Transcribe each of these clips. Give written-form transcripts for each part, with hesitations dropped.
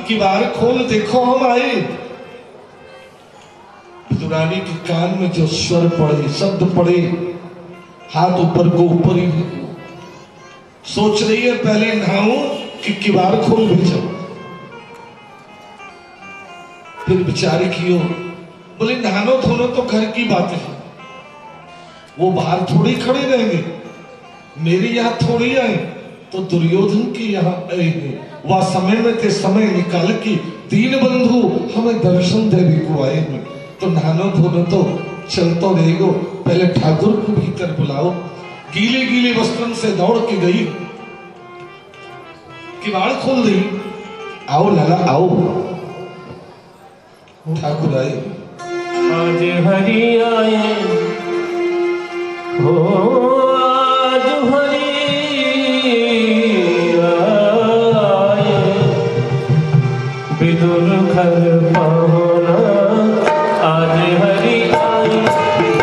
किवाड़ खोल देखो हम आए। विदुरानी के कान में जो स्वर पड़े, शब्द पड़े, हाथ ऊपर को ऊपर ही सोच रही है पहले नहाऊं कि किवाड़ खोल भेजो। फिर बेचारी कियो बोले नहानो धोनो तो घर की बात है, वो बाहर थोड़ी खड़े रहेंगे, मेरे यहाँ थोड़ी आए तो दुर्योधन के यहाँ आएंगे। वह समय में ते समय निकाल के दीन बंधु हमें दर्शन देवी को आए हैं, तो नहानो धोनो तो चलतो रहेगो, पहले ठाकुर को भीतर बुलाओ। गीले गीले वस्त्रन से दौड़ के गई, किवाड़ खोल दी, आओ लाला आओ। ठाकुर आए, आज हरि आए हो, आज हरि आए, विदुर घर पाहुना, आज हरि आए,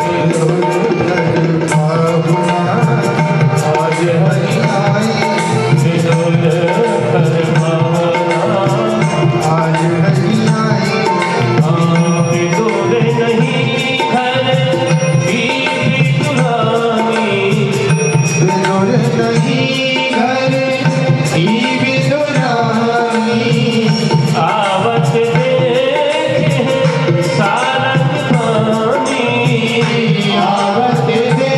विदुर घर पाहुना, आज हरि आए, विदुर घर पाहुना, आज हरि आए। विदुर नहीं घर की विदुरानी, विदुर नहीं घर की विदुरानी, आवत देखे सारंग पानी, आवत देखे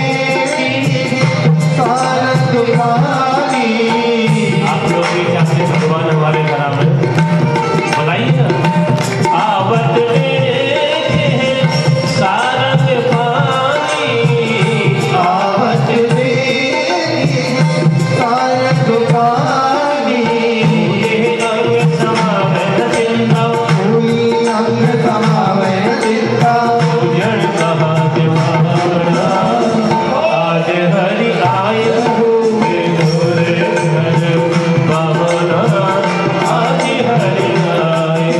सारंग पानी। आप लोग भी चाहते भगवान हमारे घर में बनाइए ना, आवत देखे सारंग पानी, आवत देखे सारंग पानी। अंग समावै चिंता, अंग समावै चिंता, उजड़ कहा दिवाना, आज हरि आए विदुर घर पाहुना, आज हरि आए।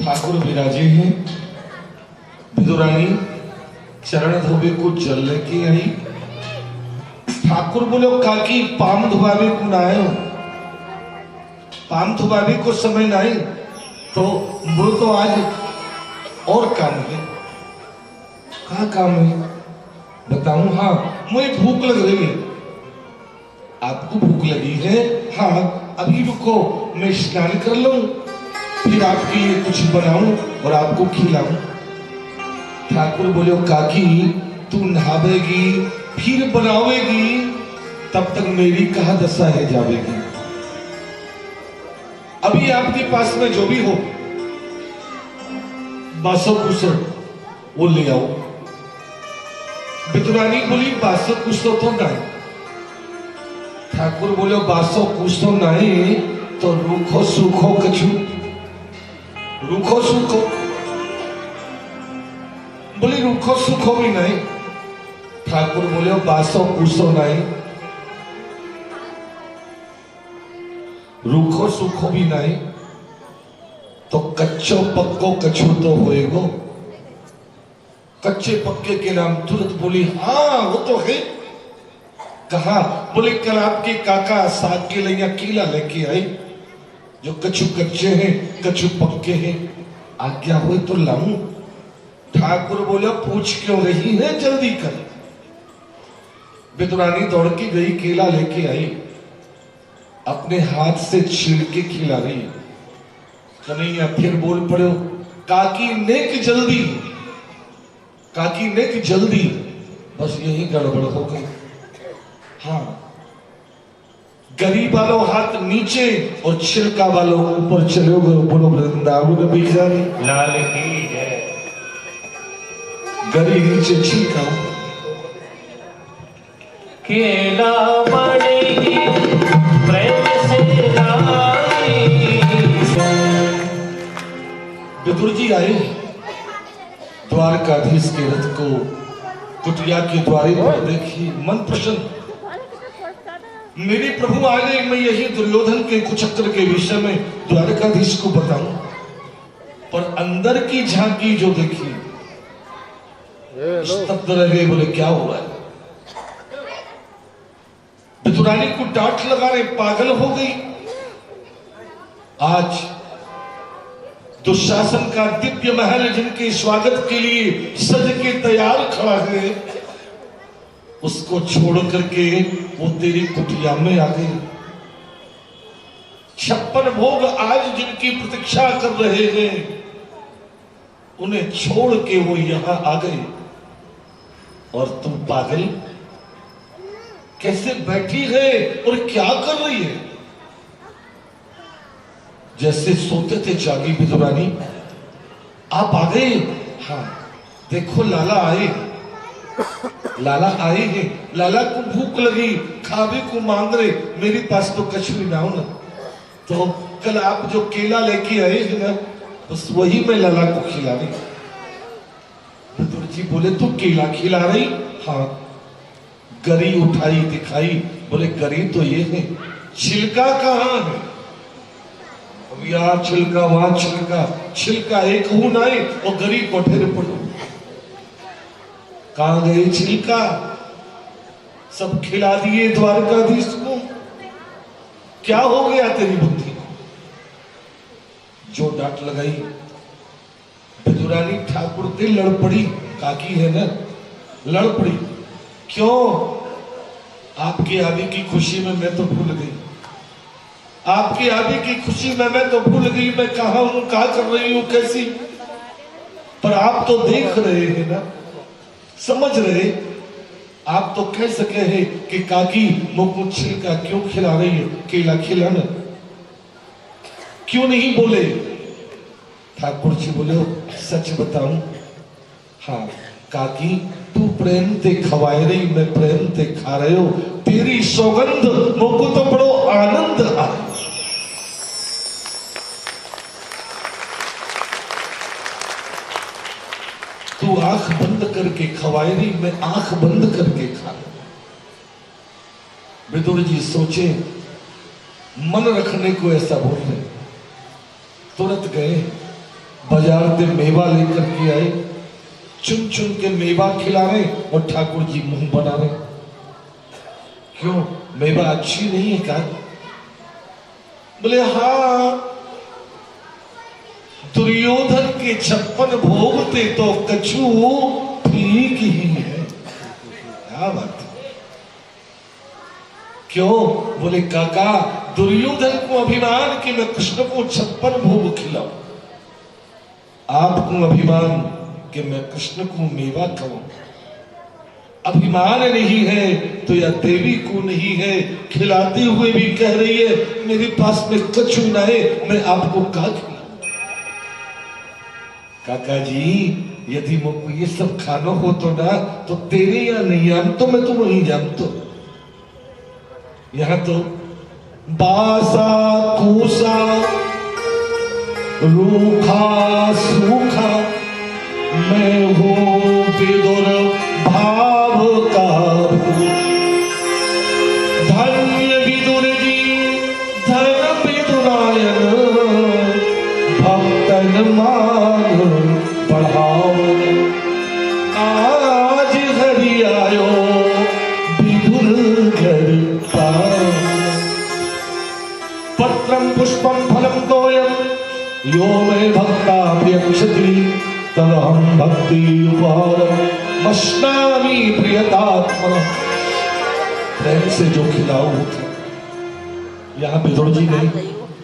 ठाकुर विराजे हैं। विदुरानी चरण धोबे को जल लेके आई। ठाकुर बोलो काकी पाम धुबावे को ना आयो, पाम धुबावे को समय नहीं, तो मुझे तो आज और काम है। कहाँ काम है बताऊं? हाँ मुझे भूख लग रही है। आपको भूख लगी है? हाँ अभी रुको, मैं स्नान कर लूं, फिर आपके लिए कुछ बनाऊं और आपको खिलाऊं। ठाकुर बोले काकी तू नहावेगी फिर बनावेगी, तब तक मेरी कहा दशा है जावेगी। अभी आपके पास में जो भी हो बासो कुसो वो ले आओ। विदुरानी बोली बासो कुसो तो नहीं। ठाकुर बोले बासो कुसो नहीं तो रूखो सूखो कछु, रूखो सूखो। बोले रूखो सूखो भी नहीं। ठाकुर बोले बासो कुसो नहीं, रूखो सूखो भी नहीं, तो कच्चो पक्को कछु तो होएगो। कच्चे पक्के के नाम तुरंत बोली हाँ वो तो है, कहा? बोले कल आपके काका साग के लिए केला लेके आए, जो कछु कच्चे हैं कछु पक्के हैं, आज्ञा हो तो लाऊं। ठाकुर बोला पूछ क्यों रही है, जल्दी कर। विदुरानी दौड़ के गई, केला लेके आई, अपने हाथ से छील के खिला रही। कन्हैया फिर बोल पड़ो, काकी नेक जल्दी, काकी नेक जल्दी। बस यही गड़बड़ हो गई। हाँ, गरीब वालों हाथ नीचे और छिलका वालों ऊपर चले गए। बोलो वृंदावन बिहारी लाल की जय। गरी नीचे छिलका ऊपर। केला बड़े प्रेम से लाई। विदुर जी आए, द्वारकाधीश के रथ को कुटिया के द्वारे पर देखी, मन प्रसन्न। मेरे प्रभु आ गए, मैं यही दुर्योधन के कुचक्र के विषय में द्वारकाधीश को बताऊं। पर अंदर की झांकी जो देखी, स्तब्ध रह गए। बोले क्या हुआ है? विदुरानी को डांट लगा रहे, पागल हो गई। आज दुशासन का दिव्य महल जिनके स्वागत के लिए सज के तैयार खड़ा है, उसको छोड़ करके वो तेरी कुटिया में आ गई। 56 भोग आज जिनकी प्रतीक्षा कर रहे हैं, उन्हें छोड़ के वो यहां आ गए। और तुम पागल कैसे बैठी है और क्या कर रही है? जैसे सोते थे जागी विदुरानी, आप आ गए। हाँ देखो लाला आए, लाला आए हैं, लाला को भूख लगी, खावे को मांग रहे, मेरे पास तो कछु भी ना हो ना। तो कल आप जो केला लेके आए हैं ना, बस वही मैं लाला को खिला रही। विदुर जी बोले तू केला खिला रही? हाँ। गरी उठाई दिखाई, बोले गरी तो ये है, छिलका कहाँ है? अब यहाँ छिलका वहां छिलका, छिलका एक हूं नाई और गरी कोठे पड़ो। कहां गए छिलका? सब खिला दिए द्वारकाधीश को। क्या हो गया तेरी बुद्धि? जो डांट लगाई विदुरानी ठाकुर से लड़ पड़ी। काकी है ना, लड़ पड़ी। क्यों? आपके आने की खुशी में मैं तो भूल गई, आपके आने की खुशी में मैं तो भूल गई मैं कहां हूं, क्या कर रही हूं, कैसी। पर आप तो देख रहे हैं ना, समझ रहे। आप तो कह सके हैं कि काकी मुझको छिलका क्यों खिला रही है, केला खिलाना। क्यों नहीं बोले? ठाकुर जी बोले सच बताऊं? हाँ काकी तू प्रेम ते खवाए रही, मैं प्रेम ते खा रहे हो, तेरी सौगंध मुझको तो बड़ो आनंद आ। तू आंख बंद करके खवाए रही, मैं आंख बंद करके खा रहा। विदुर जी सोचे, मन रखने को ऐसा बोल रहे। तुरंत गए बाजार से मेवा लेकर के आए, चुन चुन के मेवा खिला रहे और ठाकुर जी मुंह बना रहे। क्यों? मेवा अच्छी नहीं है क्या? बोले हाँ, दुर्योधन के 56 भोग थे तो कछु ठीक ही है। क्या बात है? क्यों? बोले काका दुर्योधन को अभिमान कि मैं कृष्ण को 56 भोग खिलाऊं, आपको अभिमान कि मैं कृष्ण को मेवा खाऊं। अभिमान नहीं है तो या देवी को नहीं है, खिलाते हुए भी कह रही है मेरे पास में कछु ना है, मैं आपको क्या खिलाऊं। काका जी यदि मुझको ये सब खाना हो तो ना, तो तेरे यहाँ नहीं आम तो मैं तो वहीं जाम। तो यहाँ तो बासा कूसा रूखा सूखा मैं हूँ विदुर भाव का। धन्य विदुर जी धन विदुरायन, भक्तन मान बढ़ाओ। आज हरि आयो विदुर यो मे भक्ताभ्यक्षति तदहं भक्ति उपहारम् मश्नामि प्रियतात्मना। प्रेम से जो खिलाओ होता। यहाँ विदुर जी ने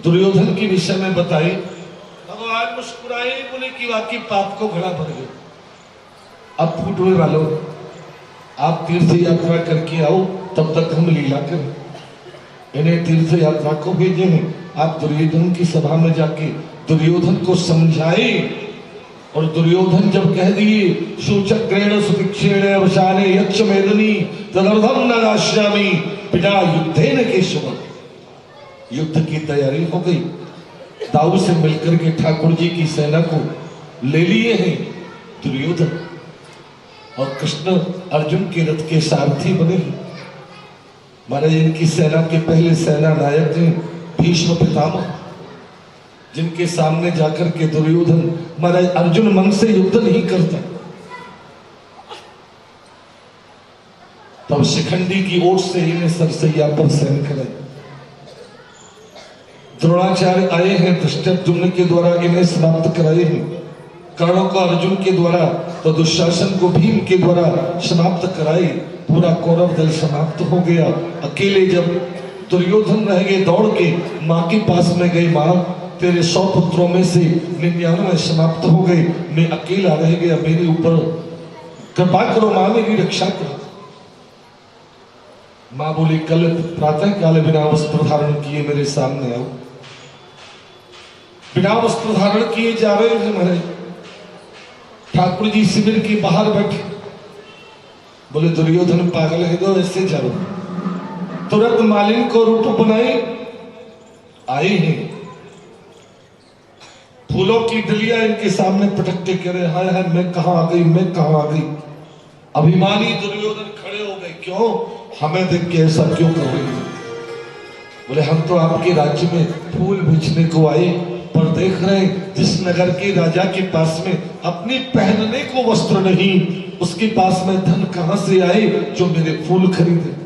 दुर्योधन के विषय में बताई। भगवान मुस्कुराए, बोले कि वाकई पाप को घड़ा भर गए। अब फूटने वालों, आप तीर्थ यात्रा करके आओ, तब तक हम लीला करें। इन्हें तीर्थ यात्रा को भेजे हैं। आप दुर्योधन की सभा में जाके दुर्योधन को समझाए। और दुर्योधन जब कह दिए सुचक्रेण सुतिक्षेण वशाने यच्च मेदनी तदर्थम न दास्यामि बिना युद्धेन केशव। युद्ध की तैयारी हो गई। दाऊ से मिलकर के ठाकुर जी की सेना को ले लिए हैं दुर्योधन, और कृष्ण अर्जुन के रथ के सारथी बने हैं। महाराज इनकी सेना के पहले सेना नायक हैं भीष्म पितामह, जिनके सामने जाकर के दुर्योधन महाराज अर्जुन मन से युद्ध नहीं करता। तब शिखंडी की ओर से इन्हें सरसैया पर सहन कराई। द्रोणाचार्य आए हैं, धृष्टद्युम्न के द्वारा इन्हें समाप्त कराए हैं। कर्ण को अर्जुन के द्वारा तो दुशासन को भीम के द्वारा समाप्त कराए। पूरा कौरव दल समाप्त हो गया। अकेले जब दुर्योधन रह गए, दौड़ के माँ के पास में गए, माँ तेरे 100 पुत्रों में से 99 समाप्त हो गए, मैं अकेला रह गया, मेरे ऊपर कृपा करो माँ, मेरी रक्षा करो। माँ बोली कल प्रातः काल बिना वस्त्र धारण किए मेरे सामने आओ। बिना वस्त्र धारण किए जा रहे हैं महाराज। ठाकुर जी शिविर के बाहर बैठे। बोले दुर्योधन पागल है तो ऐसे जाओ। तुरंत मालिन को रूप बनाए आए हैं। फूलों की डलियां इनके सामने पटक के कह रहे हाय हाय मैं कहां आ गई, मैं कहां आ गई। अभिमानी दुर्योधन खड़े हो गए, क्यों हमें देख के ऐसा क्यों कर रहे हैं? बोले हम तो आपके राज्य में फूल बेचने को आए, पर देख रहे हैं जिस नगर के राजा के पास में अपने पहनने को वस्त्र नहीं, उसके पास में धन कहां से आए जो मेरे फूल खरीदे।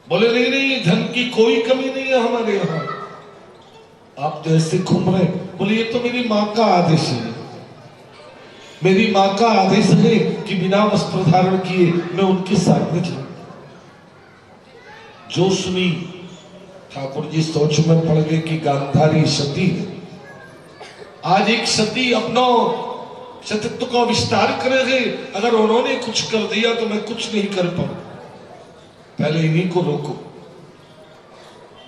बोले नहीं नहीं, धन की कोई कमी नहीं है हमारे यहाँ, आप तो ऐसे घूम रहे। बोले ये तो मेरी माँ का आदेश है, मेरी माँ का आदेश है कि बिना वस्त्र धारण किए मैं उनके साथ में जाऊं। जो सुनी ठाकुर जी सोच में पड़ गए कि गांधारी सती है। आज एक सती अपना सतीत्व का विस्तार करेंगे, अगर उन्होंने कुछ कर दिया तो मैं कुछ नहीं कर पाऊं, पहले इन्हीं को रोको।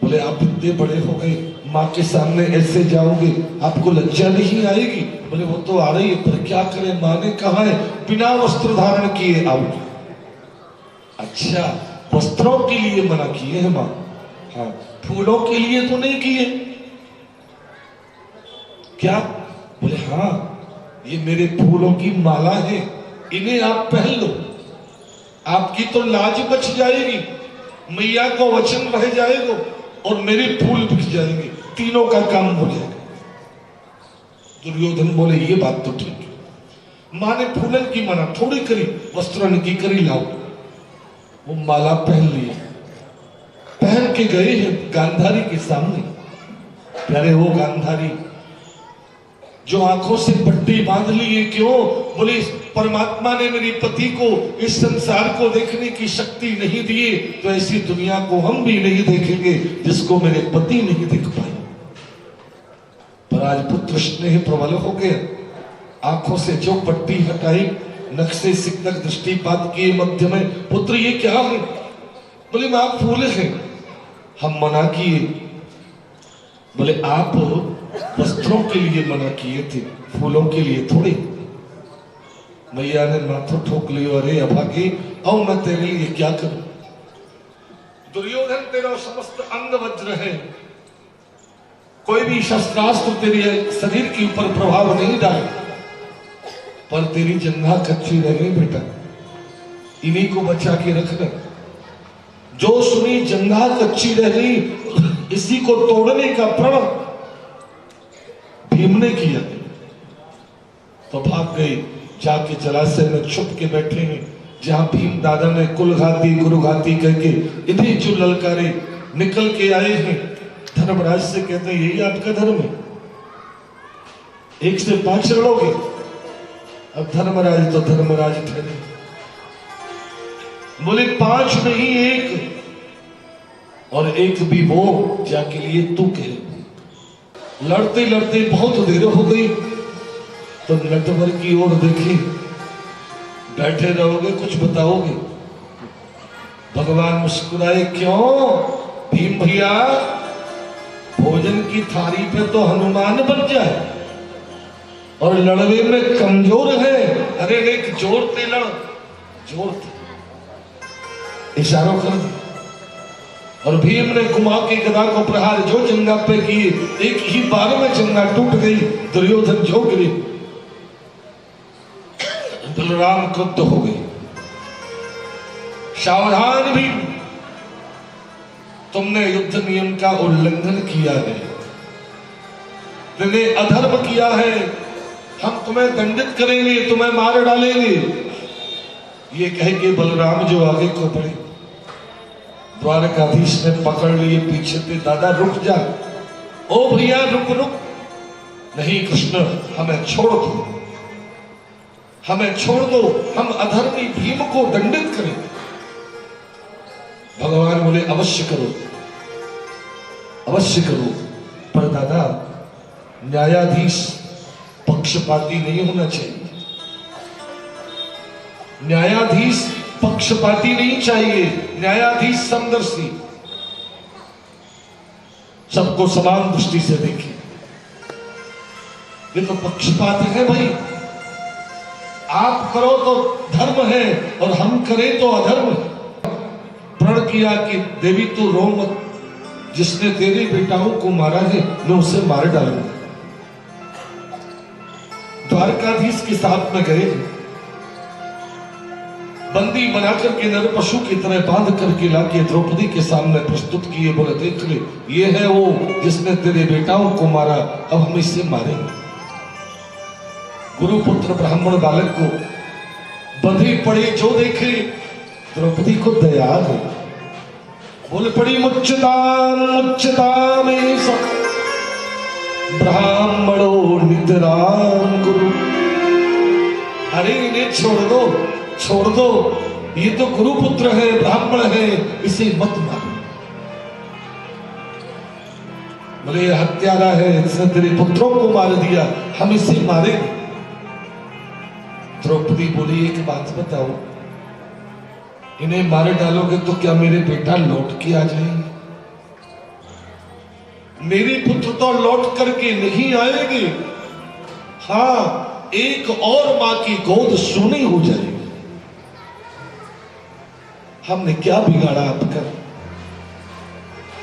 बोले आप इतने बड़े हो गए, माँ के सामने ऐसे जाओगे, आपको लज्जा नहीं आएगी? बोले वो तो आ रही है, पर क्या करें, माँ ने कहा है बिना वस्त्र धारण किए आओ। अच्छा, वस्त्रों के लिए मना किए हैं माँ, हाँ, फूलों के लिए तो नहीं किए क्या? बोले हाँ, ये मेरे फूलों की माला है, इन्हें आप पहन लो, आपकी तो लाज बच जाएगी, मैया को वचन रह जाएगा और मेरे फूल बिक जाएंगे, तीनों का काम हो जाएगा। दुर्योधन बोले ये बात तो ठीक है। माँ ने फूलन की मना थोड़ी करी, वस्त्र की करी, लाओ। वो माला पहन लिए, पहन के गए हैं गांधारी के सामने। प्यारे वो गांधारी जो आंखों से पट्टी बांध ली है, क्यों? बोले परमात्मा ने मेरे पति को इस संसार को देखने की शक्ति नहीं दी, तो ऐसी दुनिया को हम भी नहीं देखेंगे जिसको मेरे पति नहीं देख पाए। पर आज पुत्र स्नेह प्रबल हो गया, आंखों से जो पट्टी हटाई, नख से सिकनक दृष्टिपात किए मध्य में, पुत्र ये क्या है? बोले मां फूल है, हम मना किए। बोले आप वस्त्रों के लिए मना किए थे, फूलों के लिए थोड़ी। मैया ने माथा ठोक लियो, अरे अभागे, आओ मैं तेरे लिए क्या करूं? दुर्योधन तेरा समस्त अंग वज्र है, कोई भी शस्त्रास्त्र तेरे शरीर के ऊपर प्रभाव नहीं डाले, पर तेरी जंघा कच्ची रह गई बेटा, इन्हीं को बचा के रखना। जो सुनी जंघा कच्ची रह गई, इसी को तोड़ने का प्रण भीम ने किया, तो भाग गए, जाके जलाशय में छुप के बैठे हैं, जहां भीम दादा ने कुलघाती गुरुघाती करके इन्हीं जो ललकारे निकल के आए हैं। धर्मराज से कहते हैं यही आपका धर्म है? 1 से 5 लड़ोगे। अब धर्मराज तो धर्मराज ठहरे, बोले 5 नहीं 1, और 1 भी वो जाके लिए तू कह। लड़ते लड़ते बहुत देर हो गई, तो नटवर की ओर देखी, बैठे रहोगे कुछ बताओगे? भगवान मुस्कुराए, क्यों भीम भैया, भोजन की थाली पे तो हनुमान बन जाए और लड़वे में कमजोर है। अरे एक जोड़ते लड़, जोड़ते इशारों कर दी, और भीम ने घुमा के गदा को प्रहार जो जंगा पे किए, एक ही बार में जंगा टूट गई, दुर्योधन झोंक गिरे, बलराम क्रुद्ध हो गए। सावधान भी, तुमने युद्ध नियम का उल्लंघन किया है, तुमने अधर्म किया है, हम तुम्हें दंडित करेंगे, तुम्हें मार डालेंगे। ये कह के बलराम जो आगे को बढ़े, द्वारकाधीश ने पकड़ लिए पीछे पे, दादा रुक जा। ओ भैया रुक रुक, नहीं कृष्ण हमें छोड़ दो, हमें छोड़ दो, हम अधर्मी भीम को दंडित करें। भगवान बोले अवश्य करो, अवश्य करो, पर दादा न्यायाधीश पक्षपाती नहीं होना चाहिए, न्यायाधीश पक्षपाती नहीं चाहिए, न्यायाधीश समदर्शी, सबको समान दृष्टि से देखे। ये तो पक्षपात है भाई, आप करो तो धर्म है और हम करें तो अधर्म है। प्रण किया कि देवी तू रो मत, जिसने तेरे बेटाओं को मारा है मैं उसे मार डालूंगा। द्वारकाधीश के साथ में गए, बंदी बनाकर के नर पशु की तरह बांध करके लाके द्रौपदी के सामने प्रस्तुत किए, बोले देख ले ये है वो जिसने तेरे बेटाओं को मारा, अब हम इसे मारेंगे। गुरुपुत्र ब्राह्मण बालक को बंधी पड़े जो देखे, द्रौपदी को दया आ गई, बोल पड़ी मुच्यताम मुच्यताम ब्राह्मणो नितराम गुरु। अरे इन्हें छोड़ दो, छोड़ दो, ये तो गुरुपुत्र है, ब्राह्मण है, इसे मत मारो। बोले हत्यारा है, इसने तेरे पुत्रों को मार दिया, हम इसे मारेंगे। द्रौपदी बोली एक बात बताओ, इन्हें मार डालोगे तो क्या मेरे बेटा लौट के आ जाएंगे? मेरे पुत्र तो लौट करके नहीं आएंगे, हाँ एक और मां की गोद सोनी हो जाएगी। हमने क्या बिगाड़ा आपका?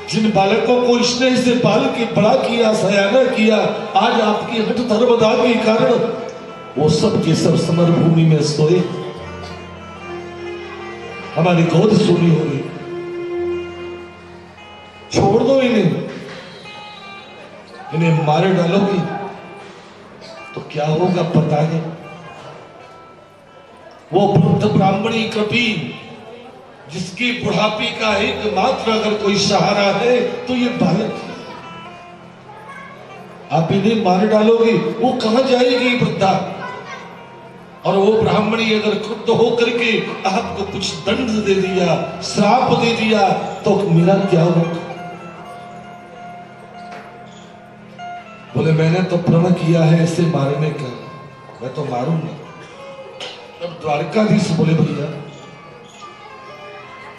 जिन बालकों को स्नेह से पाल के बड़ा किया, सयाना किया, आज आपकी हठ धर्मदा के कारण वो सब के सब समर भूमि में सोए, हमारी गोद सोनी हो गई। छोड़ दो इन्हें, इन्हें मार डालोगी तो क्या होगा पता है? वो वृद्ध ब्राह्मणी कृपी, जिसकी बुढ़ापी का एकमात्र अगर कोई सहारा है तो ये बालक है। आप इन्हें मार डालोगी, वो कहां जाएगी वृद्धा? और वो ब्राह्मणी अगर क्रुद्ध होकर के आपको कुछ दंड दे दिया, श्राप दे दिया, तो मेरा क्या होगा? बोले मैंने तो प्रण किया है इसे मारने का, मैं तो मारूंगा। तब द्वारकाधीश बोले भैया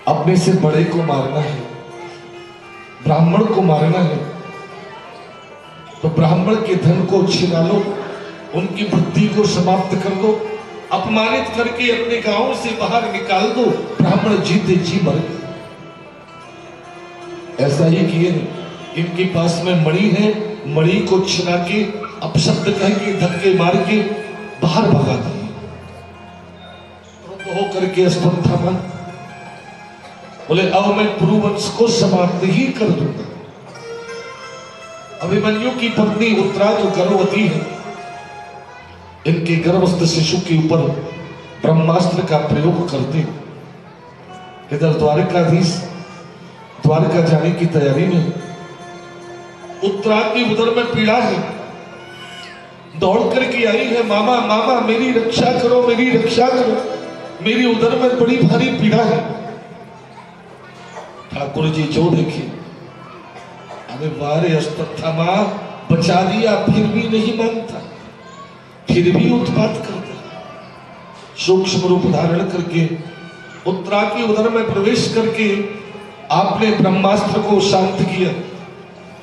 अपने से बड़े को मारना है, ब्राह्मण को मारना है, तो ब्राह्मण के धन को छिना लो, उनकी बुद्धि को समाप्त कर दो, अपमानित करके अपने गांव से बाहर निकाल दो, ब्राह्मण जीते जी मर। ऐसा ही किए, इनके पास में मणि है, मणि को छिना के अपशब्द कह के धक्के मार के बाहर भगा दिए। क्रुद्ध होकर के स्पर्धा मन बोले अब मैं पुरुवंश को समाप्त ही कर दूंगा। अभिमन्यु की पत्नी उत्तरा जो गर्भवती है, इनके गर्भस्थ शिशु के ऊपर ब्रह्मास्त्र का प्रयोग करते। इधर द्वारकाधीश द्वारका जाने की तैयारी में, उत्तरा की उदर में पीड़ा है, दौड़ करके आई है, मामा मामा मेरी रक्षा करो, मेरी रक्षा करो, मेरी उदर में बड़ी भारी पीड़ा है। ठाकुर जी जो देखे, अरे वारे अस्तथा मां, बचा दिया फिर भी नहीं मानता, फिर भी उत्पात करता। सूक्ष्म रूप धारण करके उत्तरा की उदर में प्रवेश करके आपने ब्रह्मास्त्र को शांत किया।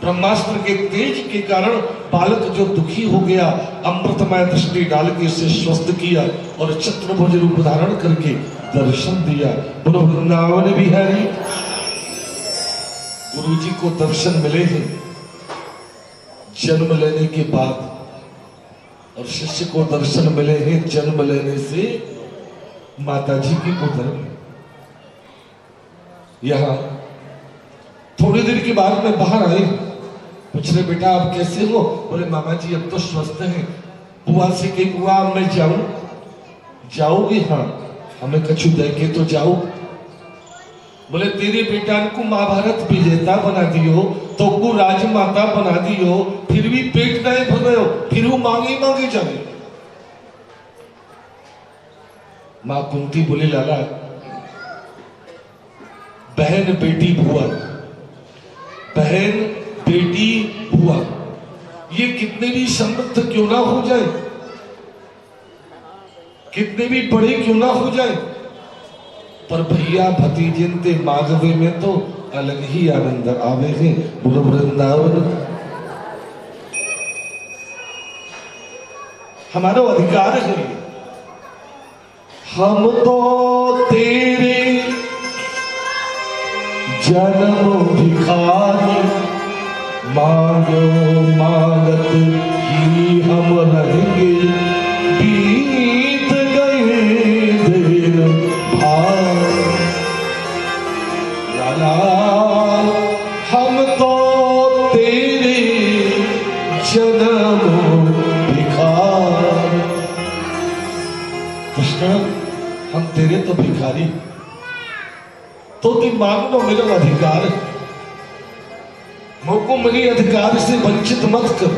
ब्रह्मास्त्र के तेज के कारण बालक जो दुखी हो गया, अमृतमय दृष्टि डाल के इसे स्वस्थ किया और चतुर्भुज रूप धारण करके दर्शन दिया। बोलो वृंदावन बिहारी। गुरु जी को दर्शन मिले हैं जन्म लेने के बाद, और शिष्य को दर्शन मिले हैं जन्म लेने से माता जी की उदर में। यहां थोड़ी देर के बाद में बाहर आए, पूछ रहे बेटा आप कैसे हो? बोले मामा जी अब तो स्वस्थ हैं। बुआ से कही बुआ मैं जाऊं? जाओगे? हाँ। हमें कछु दे के तो जाओ। बोले तेरे बेटा को महाभारत विजेता बना दियो, तो को राजमाता बना दियो, फिर भी पेट नहीं भर रहे हो, फिर वो मांगे मांगे जाए। मां कुंती बोले लाला, बहन बेटी बुआ, बहन बेटी बुआ, ये कितने भी समृद्ध क्यों ना हो जाए, कितने भी बड़े क्यों ना हो जाए, पर भैया भतीजन ते मागवे में तो अलग ही आनंद आवे हैं। बोलो वृंदावन। हमारा अधिकार है, हम तो तेरे जन्म भिखारी, मांगो मांगत ही हम रहेंगे, बीत गए दिन भार। लाला हम तो तेरे जन्म भिखारी, कृष्ण हम तेरे तो भिखारी, तो तुम मांगो मेरा अधिकार है, मुझको मेरे अधिकार से वंचित मत कर।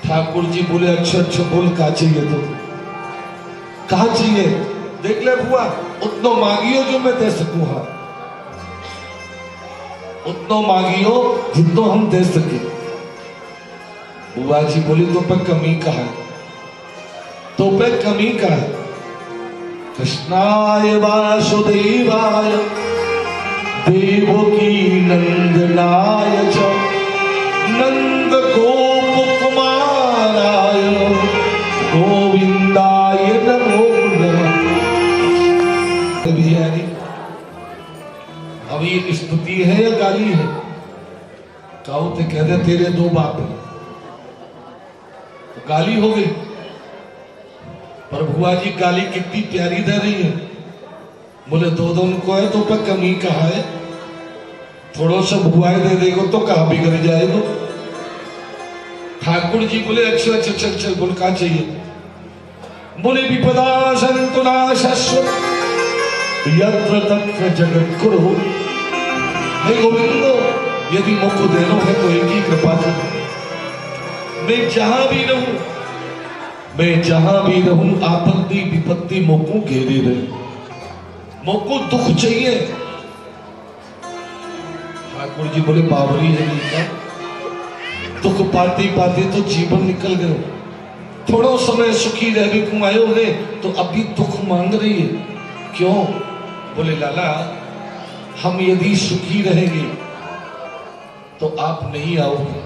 ठाकुर जी बोले अच्छा अच्छा बोल का चाहिए, तो कहा चाहिए देख ले बुआ, उतना मांगियो जो मैं दे सकूं। हाँ उतना मांगियो जितना हम दे सके। बुआ जी बोली तो पे कमी कहा है, तो पे कमी कहा है। कृष्णाय वासुदेवाय देवकी नंदनाय च नंद गोप कुमाराय गोविंदाय नमो नमः। बिहारी अब ये स्तुति है या गाली है? कहो तो कह दे तेरे दो बाप है, तो गाली हो गई। पर बुआ जी गाली कितनी प्यारी दे रही है। बोले दो दो उनको है तो पे कमी कहा है, थोड़ा सा बुआई दे देगो तो कहा बिगड़ जाएगा। ठाकुर जी बोले अच्छा अच्छा चल चल बोल का चाहिए? बोले विपदा संतुनाशस्व यत्र तत्र जगत कुरु। हे गोविंदो यदि मुझको देना है तो एक ही कृपा कर, मैं जहां भी रहूं, मैं जहां भी रहूं आपत्ति विपत्ति मुझको घेरे रहे, मुझको दुख चाहिए। ठाकुर जी बोले बावरी है नीका, दुख पाते पाते तो जीवन निकल गए, थोड़ा समय सुखी रह भी कुमायो है तो अभी दुख मांग रही है क्यों? बोले लाला हम यदि सुखी रहेंगे तो आप नहीं आओगे,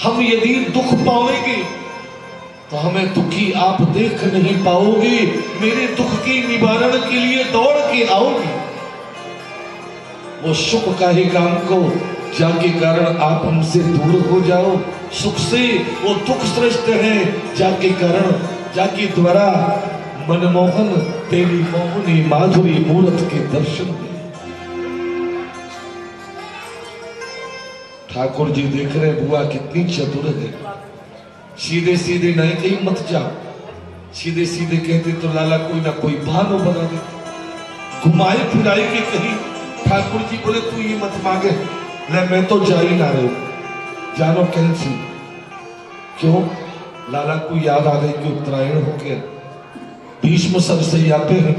हम यदि दुख पाओगे तो हमें दुखी आप देख नहीं पाओगे, मेरे दुख के निवारण के लिए दौड़ के आओगे। वो सुख का ही काम को जाके कारण आप हमसे दूर हो जाओ, सुख से वो दुख श्रेष्ठ है जाके कारण, जाके द्वारा मनमोहन तेरी मोहनी माधुरी मूर्त के दर्शन दे। ठाकुर जी देख रहे बुआ कितनी चतुर है, सीधे सीधे नहीं कहीं मत जाओ, सीधे सीधे कहते तो लाला कोई ना कोई बहाना बना देते, घुमाई फिराई के कहीं। ठाकुर जी बोले तू ये मत मांगे, ले मैं तो जा ही ना रहे, जानो कैंसिल। क्यों? लाला को याद आ गई कि उत्तरायण हो गया, भीष्म सरसैया पे हैं,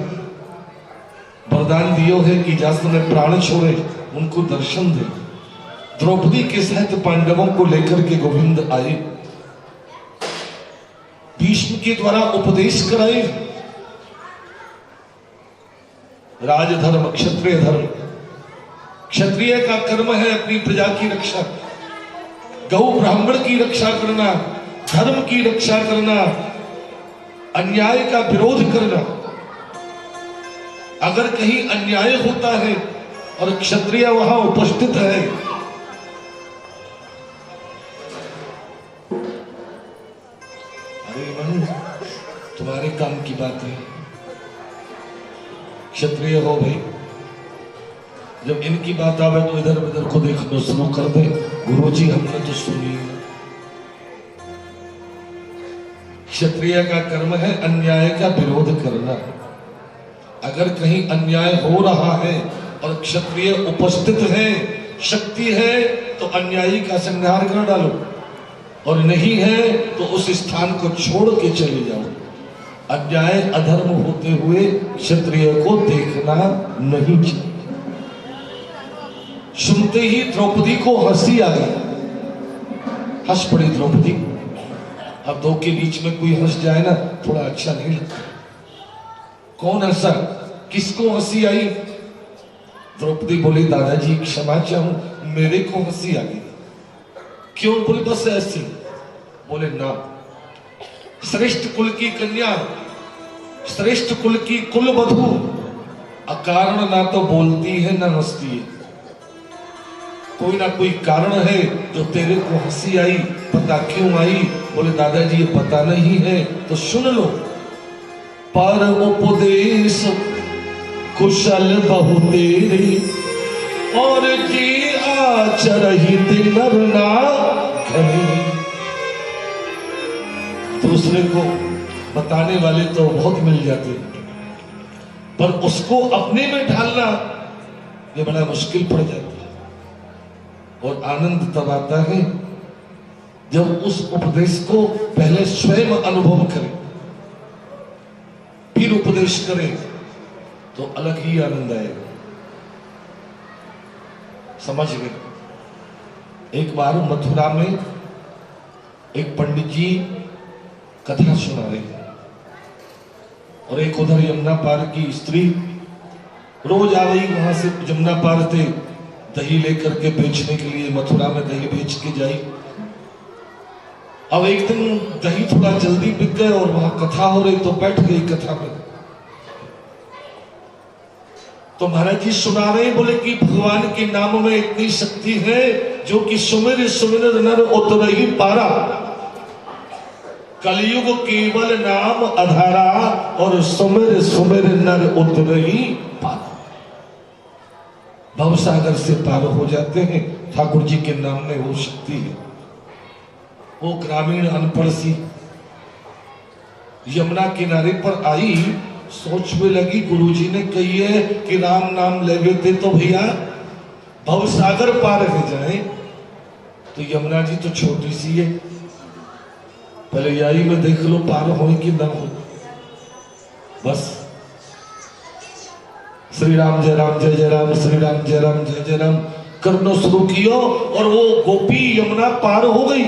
वरदान दियो है कि जास्त ने प्राण छोड़े उनको दर्शन दे। द्रौपदी के सहित पांडवों को लेकर के गोविंद आए, भीष्म के द्वारा उपदेश कराए। राजधर्म क्षत्रिय धर्म, क्षत्रिय का कर्म है अपनी प्रजा की रक्षा, गौ ब्राह्मण की रक्षा करना, धर्म की रक्षा करना, अन्याय का विरोध करना। अगर कहीं अन्याय होता है और क्षत्रिय वहां उपस्थित है, अरे मन तुम्हारे काम की बात है, क्षत्रिय हो भाई, जब इनकी बात आवे तो इधर उधर को देखना शुरू कर दे। गुरुजी हमने तो सुनी, क्षत्रिय का कर्म है अन्याय का विरोध करना। अगर कहीं अन्याय हो रहा है और क्षत्रिय उपस्थित है, शक्ति है, तो अन्यायी का संहार कर डालो, और नहीं है तो उस स्थान को छोड़ के चले जाओ। अन्याय अधर्म होते हुए क्षत्रिय को देखना नहीं चाहिए। सुनते ही द्रौपदी को हंसी आ गई, हंस पड़ी द्रौपदी। अब दो के बीच में कोई हंस जाए ना, थोड़ा अच्छा नहीं लगता। कौन हंसा, किसको हंसी आई? द्रौपदी बोली दादाजी क्षमा चाहूं, मेरे को हंसी आ गई। क्यों? बोले बस ऐसी। बोले ना, श्रेष्ठ कुल की कन्या, श्रेष्ठ कुल की कुल वधू अकारण ना तो बोलती है ना हंसती है। कोई ना कोई कारण है जो तेरे को हंसी आई, पता क्यों आई? बोले दादाजी ये पता नहीं है तो सुन लो। पर उपदेश कुशल बहु तेरे, और जी आचरहित नर ना घनी। दूसरे को बताने वाले तो बहुत मिल जाते हैं, पर उसको अपने में ढालना ये बड़ा मुश्किल पड़ जाता है। और आनंद तब आता है जब उस उपदेश को पहले स्वयं अनुभव करें, फिर उपदेश करें, तो अलग ही आनंद आएगा। समझ गए? एक बार मथुरा में एक पंडित जी कथा सुना रहे थे, और एक उधर यमुना पार की स्त्री रोज आ गई, वहां से यमुना पार थे दही लेकर के बेचने के लिए, मथुरा में दही बेच के जाई। अब एक दिन दही थोड़ा जल्दी बिक गए और वहां कथा हो रही, तो बैठ गई कथा में। तो महाराज जी सुना रहे, बोले कि भगवान के नाम में इतनी शक्ति है जो कि सुमिर सुमिर नर उतरहि पारा, कलयुग केवल नाम अधारा, और सुमिर सुमिर नर उतरहि पारा। भवसागर से पार हो जाते हैं, ठाकुर जी के नाम में वो शक्ति है। वो ग्रामीण अनपढ़ सी यमुना किनारे पर आई, सोच में लगी गुरुजी ने कही है कि राम नाम लेवे थे तो भैया भवसागर पार हो जाए। तो यमुना जी तो छोटी सी है, पहले यारी में देख लो पार हो कि ना हो। बस श्री राम जय राम जय जय राम, श्री राम जय राम जय जय राम करना शुरू किया, और वो गोपी यमुना पार हो गई।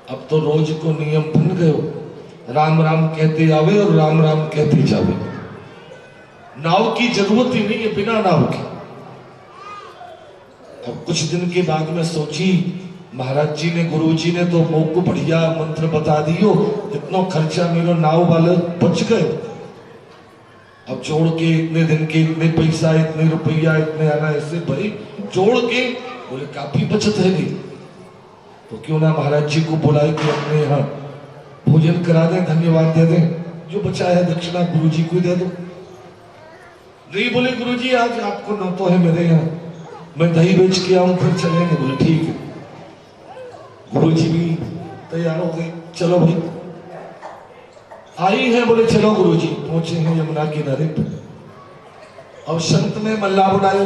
अब तो रोज को नियम बन गए, राम राम कहते आवे और राम राम कहते जावे। नाव की जरूरत ही नहीं है, बिना नाव के। अब कुछ दिन के बाद में सोची, महाराज जी ने गुरु जी ने तो मोह को बढ़िया मंत्र बता दियो, इतना खर्चा मेरा नाव वाले बच गए। अब जोड़ के इतने दिन के इतने पैसा, इतने रुपया, इतने आना, ऐसे भाई जोड़ के बोले काफी बचत है। नहीं तो क्यों ना महाराज जी को बुलाए कि अपने यहाँ भोजन करा दें, धन्यवाद दे दें, जो बचा है दक्षिणा गुरु जी को दे दो। नहीं बोले गुरु जी आज आपको न तो है मेरे यहाँ, मैं दही बेच के आऊं फिर चलेंगे। बोले ठीक है। गुरु जी भी तैयार हो गए, चलो भाई आई है। बोले चलो गुरु जी। पहुंचे हैं यमुना किनारे पर, अब संत ने मल्ला बुलायो।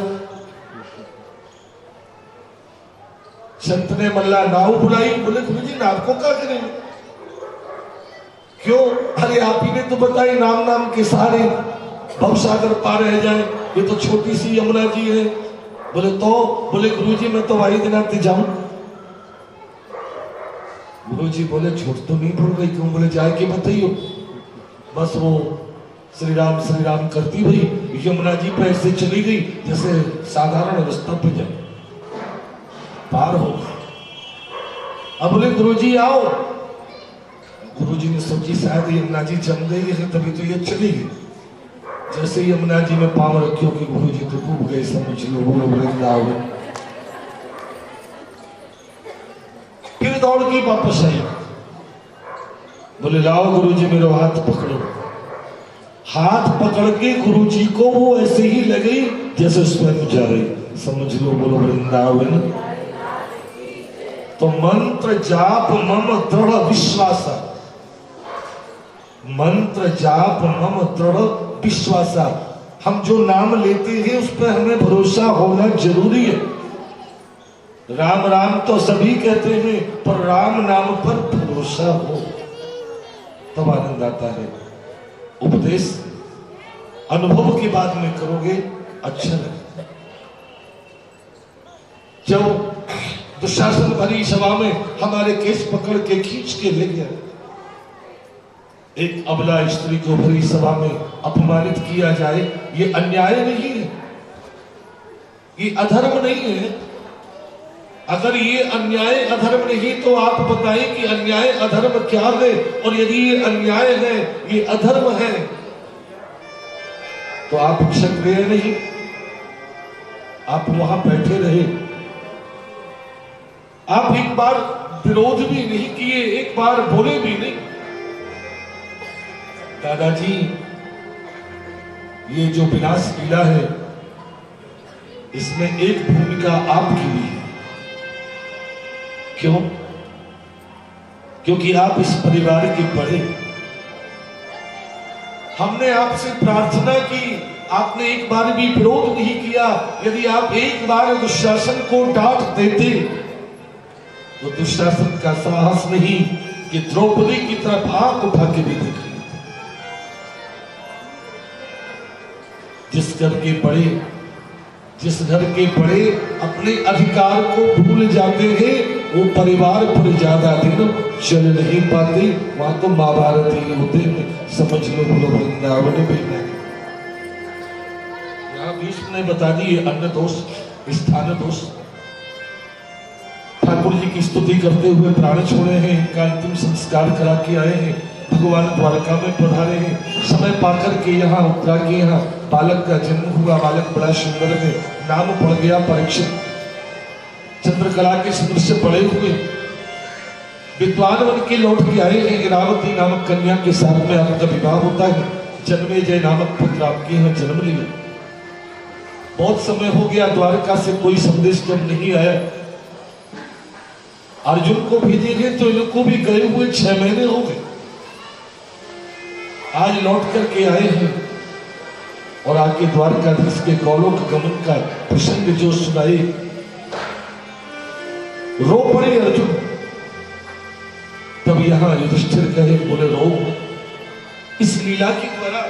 संत ने मल्ला नाव बुलाई। बोले गुरु जी नाव को क्या करेंगे? क्यों? अरे आप ही ने तो बताई नाम नाम के सारे भवसागर पार रह जाए, ये तो छोटी सी यमुना जी है। बोले तो? बोले गुरु जी मैं तो वाही दिनाते जाऊं। गुरु जी बोले झूठ तो नहीं बोल रही क्यों? बोले जाए के बताइयो। बस वो श्री राम करती हुई यमुना जी पे ऐसे चली गई जैसे साधारण रास्ता पे जाए, पार हो। अब बोले गुरु जी आओ। गुरु जी ने सोची शायद यमुना जी जम गई है तभी तो ये चली गई। जैसे यमुना जी में पांव रखियो कि गुरु जी तो डूब गए, समझ लो बोलो वृंदावन। फिर दौड़ की वापस आई। बोले लाओ गुरु जी मेरे हाथ पकड़ो। हाथ पकड़ के गुरु जी को वो ऐसे ही लगी जैसे स्वयं जा रही, समझ लो बोलो वृंदावन। तो मंत्र जाप मम दृढ़ विश्वास, मंत्र जाप मम दृढ़ विश्वास। हम जो नाम लेते हैं उस पर हमें भरोसा होना जरूरी है। राम राम तो सभी कहते हैं पर राम नाम पर भरोसा हो तब आनंद आता है। उपदेश अनुभव के बाद में करोगे अच्छा लगेगा। जब दुशासन भरी सभा में हमारे केस पकड़ के खींच के ले गया, एक अबला स्त्री को भरी सभा में अपमानित किया जाए, ये अन्याय नहीं है, ये अधर्म नहीं है। अगर ये अन्याय अधर्म नहीं तो आप बताएं कि अन्याय अधर्म क्या है, और यदि ये अन्याय है, ये अधर्म है, तो आप क्षत्रिय नहीं, आप वहां बैठे रहे। आप एक बार विरोध भी नहीं किए, एक बार बोले भी नहीं। दादाजी ये जो विनाश लीला है इसमें एक भूमिका आपकी भी है। क्यों? क्योंकि आप इस परिवार के बड़े। हमने आपसे प्रार्थना की, आपने एक बार भी विरोध नहीं किया। यदि आप एक बार दुशासन को डांट देते तो दुशासन का साहस नहीं कि द्रौपदी की तरफ आंख उठा के भी देख लेते। जिस घर के बड़े, जिस घर के बड़े अपने अधिकार को भूल जाते हैं वो परिवार पर ज्यादा दिन चल नहीं पाते। वहां तो महाभारत ही होते हैं, समझ लो बोलो वृंदावन में नहीं। यहाँ भीष्म ने बता दी अन्न दोष, स्थान दोष। ठाकुर जी की स्तुति करते हुए प्राण छोड़े हैं, इनका अंतिम संस्कार करा के आए हैं, भगवान द्वारका में पधारे हैं। समय पाकर के यहाँ उत्तरा के यहाँ बालक का जन्म हुआ। बालक बड़ा सुंदर है, नाम पड़ गया परीक्षित। चंद्रकला के सदृश से पड़े हुए विद्वान बन के लौट के आए हैं। इरावती नामक कन्या के साथ में आपका विवाह होता है। जन्मेजय नामक पुत्र आपके यहाँ जन्म लिया। बहुत समय हो गया, द्वारका से कोई संदेश जब नहीं आया। अर्जुन को भेजेंगे तो इनको भी गए हुए 6 महीने हो गए। आज लौट करके आए हैं और आके द्वारकाधीश के गौलोक गमन का प्रसंग जो सुनाए, रो पड़े अर्जुन। तब यहां युधिष्ठिर कहे, बोले रो, इस लीला के द्वारा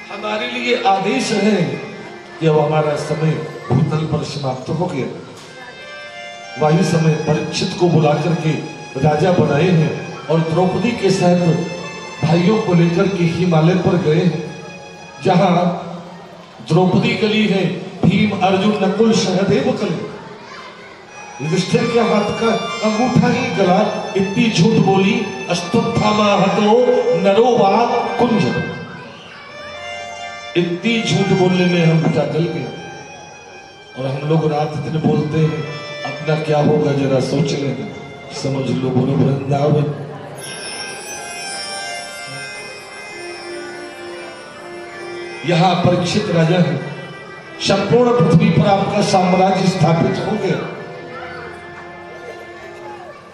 हमारे लिए आदेश है कि अब हमारा समय भूतल पर समाप्त हो गया। वही समय परीक्षित को बुला करके राजा बनाए हैं और द्रौपदी के साथ भाइयों को लेकर के हिमालय पर गए हैं, जहां द्रौपदी गली है, भीम अर्जुन नकुल सहदेव गली। युधिष्ठिर के हाथ का अंगूठा ही गला। इतनी झूठ बोली, अस्तुत्थामा हतो नरो वा कुंज। इतनी झूठ बोलने में हम बेटा गल गए। और हम लोग रात दिन बोलते हैं, अपना क्या होगा जरा सोच लेंगे, समझ लो बोलो वृंदावन। यहां परीक्षित राजा है, संपूर्ण पृथ्वी पर आपका साम्राज्य स्थापित हो गया।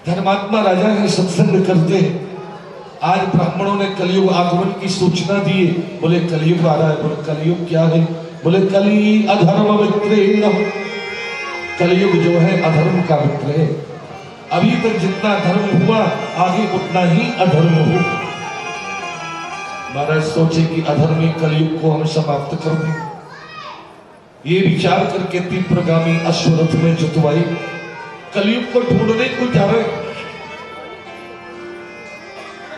धर्मात्मा राजा है, सत्संग करते हैं। आज ब्राह्मणों ने कलयुग आगमन की सूचना दी। बोले कलयुग आ रहा है। बोले कलयुग क्या है? बोले कली अधर्म विक्रेण कलयुग जो है अधर्म का मित्र है। अभी तक जितना धर्म हुआ आगे उतना ही अधर्म हो। महाराज सोचे कि अधर्मी कलयुग को हम समाप्त कर दें। ये विचार करके तीव्रगामी अश्वरथ में जुतवाई कलयुग को ढूंढने को जा रहे।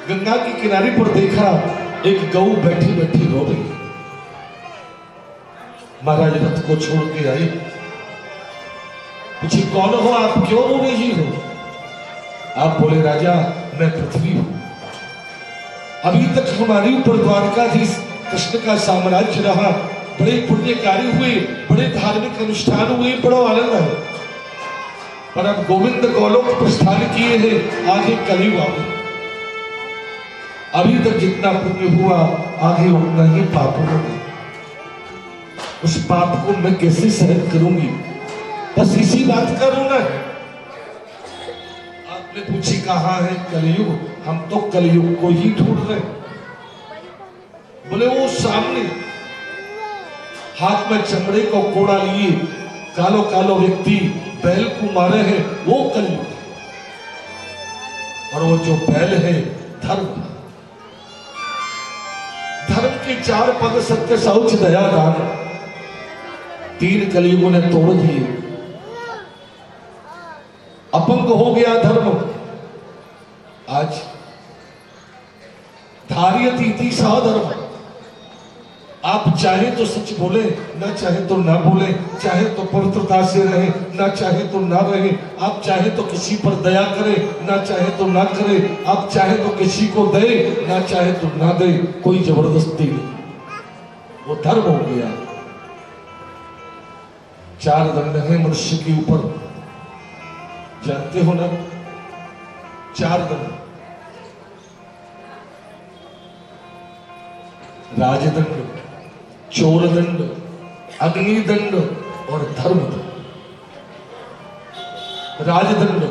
गंगा के किनारे पर देखा एक गऊ बैठी बैठी रो रही। महाराज रथ को छोड़ के आई, पूछी कौन हो आप, क्यों रो रही हो? आप बोले राजा मैं पृथ्वी हूं। अभी तक हमारे ऊपर द्वारकाधीश कृष्ण का साम्राज्य रहा, बड़े पुण्य कार्य हुए, बड़े धार्मिक अनुष्ठान हुए, बड़ा आनंद है। पर अब गोविंद गोलोक प्रस्थान किए हैं, आगे कलयुग आ गया। अभी तक जितना पुण्य हुआ आगे उतना ही पाप होगा। उस पाप को मैं कैसे सहन करूंगी? बस इसी बात का रोना है। आपने पूछी कहां है कलयुग? हम तो कलयुग को ही ढूंढ रहे हैं। बोले वो सामने हाथ में चमड़े को कोड़ा लिए कालो कालो व्यक्ति बैल को मारे हैं, वो कलयुग। और वो जो बैल है धर्म। धर्म के 4 पद सत्य शौच दया दान, 3 कलयुगों ने तोड़ दिए। अपंग हो गया धर्म। आज धार्यतीति साधर्म। आप चाहे तो सच बोले, ना चाहे तो ना बोले, चाहे तो पवित्रता से रहे, ना चाहे तो ना रहे। आप चाहे तो किसी पर दया करे, ना चाहे तो ना करे। आप चाहे तो किसी को दे, ना चाहे तो ना दे। कोई जबरदस्ती नहीं, वो धर्म हो गया। 4 दंड है मनुष्य के ऊपर, जानते हो ना? 4 दंड। राजदंड, चोरदंड, अग्निदंड और धर्मदंड। राजदंड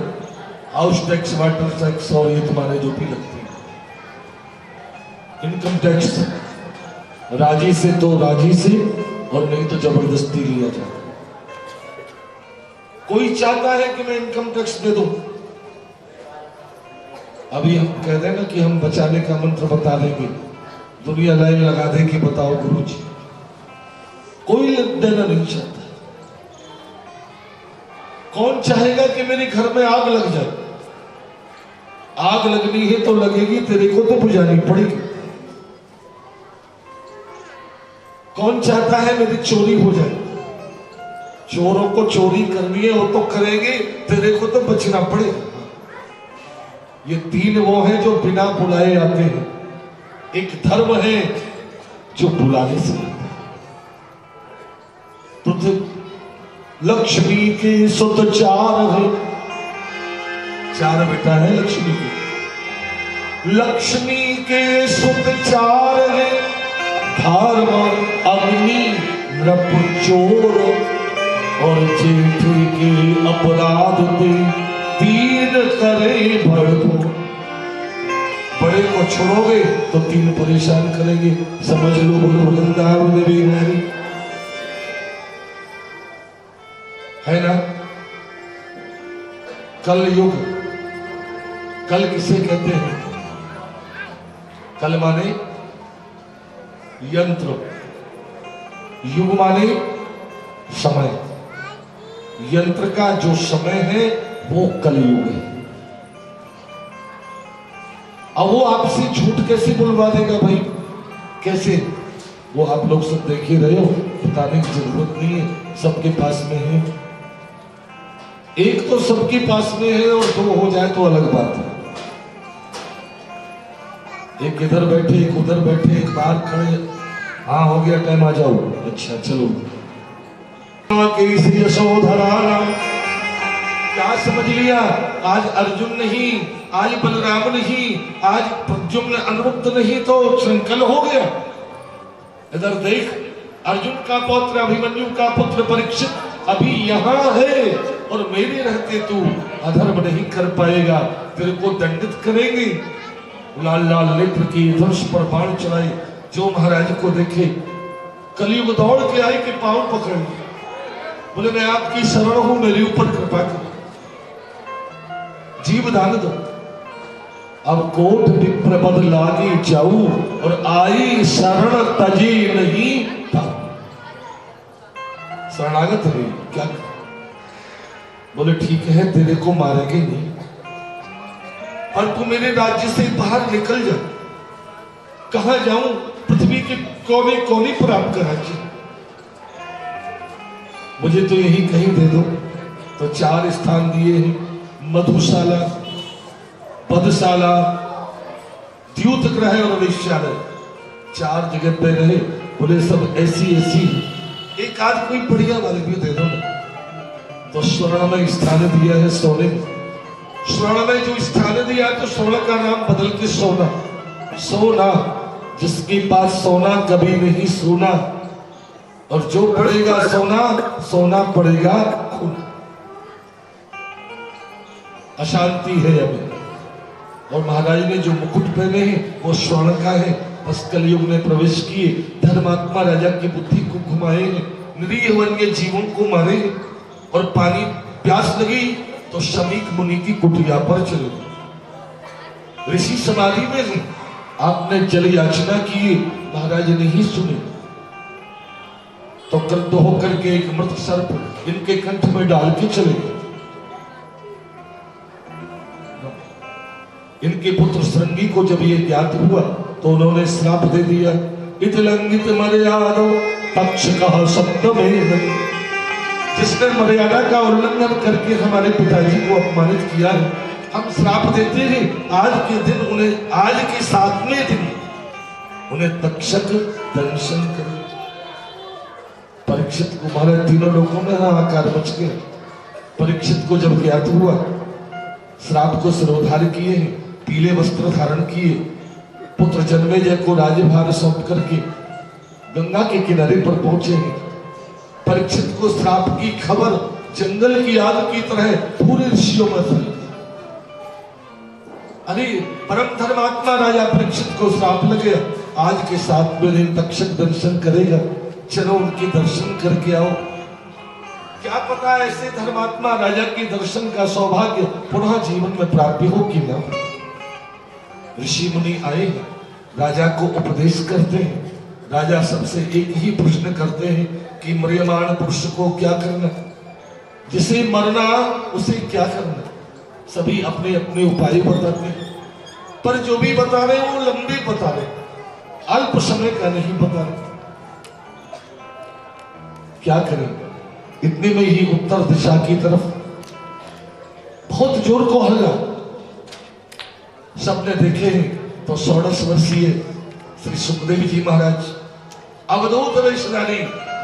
हाउस टैक्स, वाटर टैक्स और ये तुम्हारे जो भी लगते हैं, इनकम टैक्स राजी से तो राजी से, और नहीं तो जबरदस्ती लिया जाता है। कोई चाहता है कि मैं इनकम टैक्स दे दूं। अभी हम कह रहे हैं ना कि हम बचाने का मंत्र बता देंगे, दुनिया लाइन लगा दे कि बताओ गुरुजी। कोई देना नहीं चाहता। कौन चाहेगा कि मेरे घर में आग लग जाए? आग लगनी है तो लगेगी, तेरे को तो बुझानी पड़ेगी। कौन चाहता है मेरी चोरी हो जाए? चोरों को चोरी करनी है वो तो करेंगे, तेरे को तो बचना पड़ेगा। ये 3 वो हैं जो बिना बुलाए आते हैं। एक धर्म है जो बुलाने से आता है। लक्ष्मी के सुत 4 है, 4 बेटा है लक्ष्मी के। लक्ष्मी के सुत 4 है, धर्म अग्नि नृप चोर और जेठ के अपराध पे 3 करे भड़को। बड़े को छोड़ोगे तो 3 परेशान करेंगे। समझ लो बोलो वृंदावन बिहारी, है ना? कल युग, कल किसे कहते हैं? कल माने यंत्र, युग माने समय। यंत्र का जो समय है वो कलयुग है। अब वो आपसे झूठ कैसे बुलवा देगा भाई? कैसे? वो आप लोग सब देख ही रहे हो, बताने की जरूरत नहीं है, सबके पास में है। एक तो सबके पास में है और 2 हो जाए तो अलग बात है। एक इधर बैठे, एक उधर बैठे, एक बाहर खड़े। हाँ हो गया टाइम, आ जाओ। अच्छा चलो। यशोधरा क्या समझ लिया? आज अर्जुन नहीं, आज बलराम नहीं, आज प्रद्युम्न अनिरुद्ध नहीं तो संकल हो गया। इधर देख, अर्जुन का पौत्र अभिमन्यु का पुत्र परीक्षित अभी यहाँ है, और मेरे रहते तू अधर्म नहीं कर पाएगा, तेरे को दंडित करेंगे। लाल लाल नेत्र की धनुष पर बाण चलाए, जो महाराज को देखे कलयुग दौड़ के आए कि पांव पकड़। बोले मैं आपकी शरण हूं, मेरे ऊपर कृपा करो, जीव दान दो। अब कोट विप्र पद लागी जाऊ, और आई शरण तजी नहीं पाऊं। शरणागत हुई, क्या करूं? बोले ठीक है, तेरे को मारेंगे नहीं, और तू मेरे राज्य से बाहर निकल जा। कहां जाऊं? पृथ्वी के कोने कोने पर आपका राज्य, मुझे तो यही कहीं दे दो। तो 4 स्थान दिए हैं, मधुशाला, पदशाला, द्यूत ग्रह और वेश्यालय। 4 जगह पे रहे। बोले सब ऐसी ऐसी, एक आध कोई बढ़िया वाले भी दे दो ना। तो स्वर्ण में स्थान दिया है सोने में। स्वर्ण में जो स्थान दिया तो स्वर्ण का नाम बदल के सोना। सोना, जिसके पास सोना कभी नहीं सोना, और जो पड़ेगा सोना, सोना पड़ेगा खून। अशांति है अभी। और महाराज ने जो मुकुट पहने हैं वो स्वर्ण का है। बस कलयुग में प्रवेश किए, धर्मात्मा राजा की बुद्धि को घुमाए हैं, निरीह वन्य जीवों को मारे हैं। और पानी प्यास लगी तो शमीक मुनि की कुटिया पर चले। ऋषि समाधि में हैं, आपने जल याचना की, महाराज ने ही सुनी। तो क्रुद्ध होकर के एक मृत सर्प इनके कंठ में डाल के चले गए। इनके पुत्र श्रृंगी को जब ये ज्ञात हुआ तो उन्होंने श्राप दे दिया, इत लंघित मर्यादो तक्ष कहा सप्त में। जिसने मर्यादा का उल्लंघन करके हमारे पिताजी को अपमानित किया है, हम श्राप देते हैं आज के दिन उन्हें, आज के 7वें दिन उन्हें तक्षक दंशन करे। परीक्षित को मारे, तीनों लोगों में हाहाकार मच गया। परीक्षित को जब ज्ञात हुआ, श्राप को सिरोधार किए, पीले वस्त्र धारण किए, पुत्र जन्मेजय को राज्यभार सौंप करके गंगा के किनारे पर पहुंचे हैं। परीक्षित को श्राप की खबर जंगल की आग की तरह पूरे ऋषियों में फैल गई। अरे परम धर्मात्मा राजा परीक्षित को श्राप लगे, आज के 7वें दिन तक्षक दर्शन करेगा, चलो उनके दर्शन करके आओ। क्या पता ऐसे धर्मात्मा राजा के दर्शन का सौभाग्य पुनः जीवन में प्राप्ति हो कि ना। ऋषि मुनि आए, राजा को उपदेश करते हैं। राजा सबसे एक ही प्रश्न करते हैं कि म्रियमाण पुरुष को क्या करना, जिसे मरना उसे क्या करना। सभी अपने अपने उपाय बताते हैं, पर जो भी बता रहे हैं वो लंबे बता रहे, अल्प समय का नहीं बता रहे। क्या करें? इतने में ही उत्तर दिशा की तरफ बहुत जोर को हल्ला। सबने देखे हैं तो 16 वर्षीय श्री सुखदेव जी महाराज, अवधूत वेशधारी,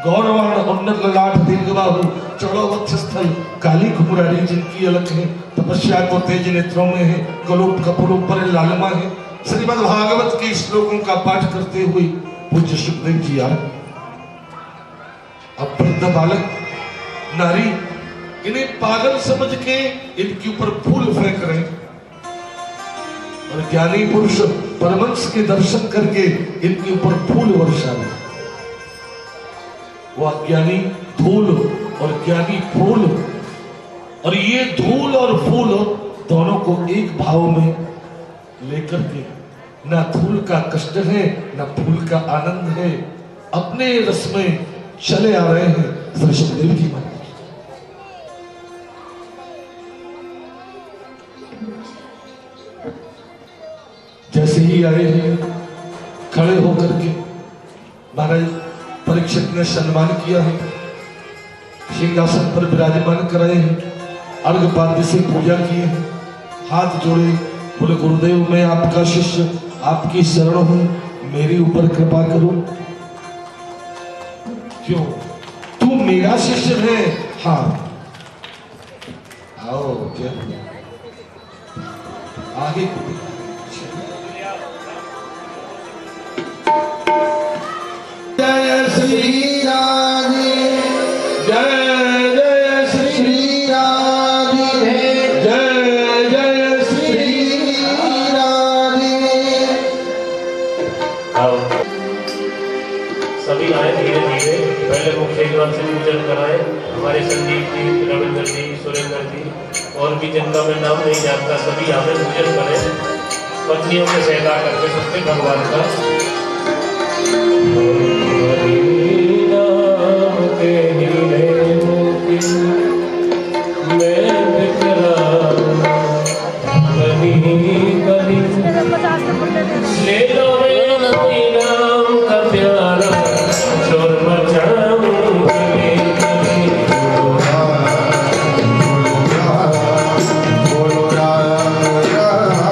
गौरवाण उन्नत ललाट दीर्घबाहु, चौड़ो वक्षस्थल, काली घुंघरारी जिनकी अलग है, तपस्या को तेज नेत्रों में है, कलोप कपूरों पर लालमा है। श्रीमद् भागवत के श्लोकों का पाठ करते हुए पूज्य सुखदेव जी आ रहे। अब वृद्ध बालक नारी इन्हें पागल समझ के इनके ऊपर फूल फेंक रहे, और ज्ञानी पुरुष परमंश के दर्शन करके इनके ऊपर फूल वर्षा रहे। वो अज्ञानी धूल और ज्ञानी फूल, और ये धूल और फूल दोनों को एक भाव में लेकर के, ना धूल का कष्ट है ना फूल का आनंद है, अपने रस में चले आ रहे हैं श्री सुखदेव जी महाराज। जैसे ही आए हैं, खड़े होकर के महाराज परीक्षित ने सम्मान किया है, सिंहासन पर विराजमान कराए हैं, अर्घपाद्य से पूजा किए हैं, हाथ जोड़े, बोले गुरुदेव मैं आपका शिष्य, आपकी शरण हूं, मेरे ऊपर कृपा करो। क्यों? तू मेरा शिष्य है? हाँ आओ, क्या आगे जय श्री राधे, जय जय श्री राधे, जय जय श्री राधे। आओ सभी आए धीरे धीरे, पहले मुख्य द्वार से पूजन कराए। हमारे और भी जिनका मैं नाम नहीं जानता सभी हमें पूजन करें, पत्नियों के सहला करके सकते भगवान का। ले लो रे कोई राम का प्यारा, शोर मचाऊं गली गली। बोलो राम राम बोलो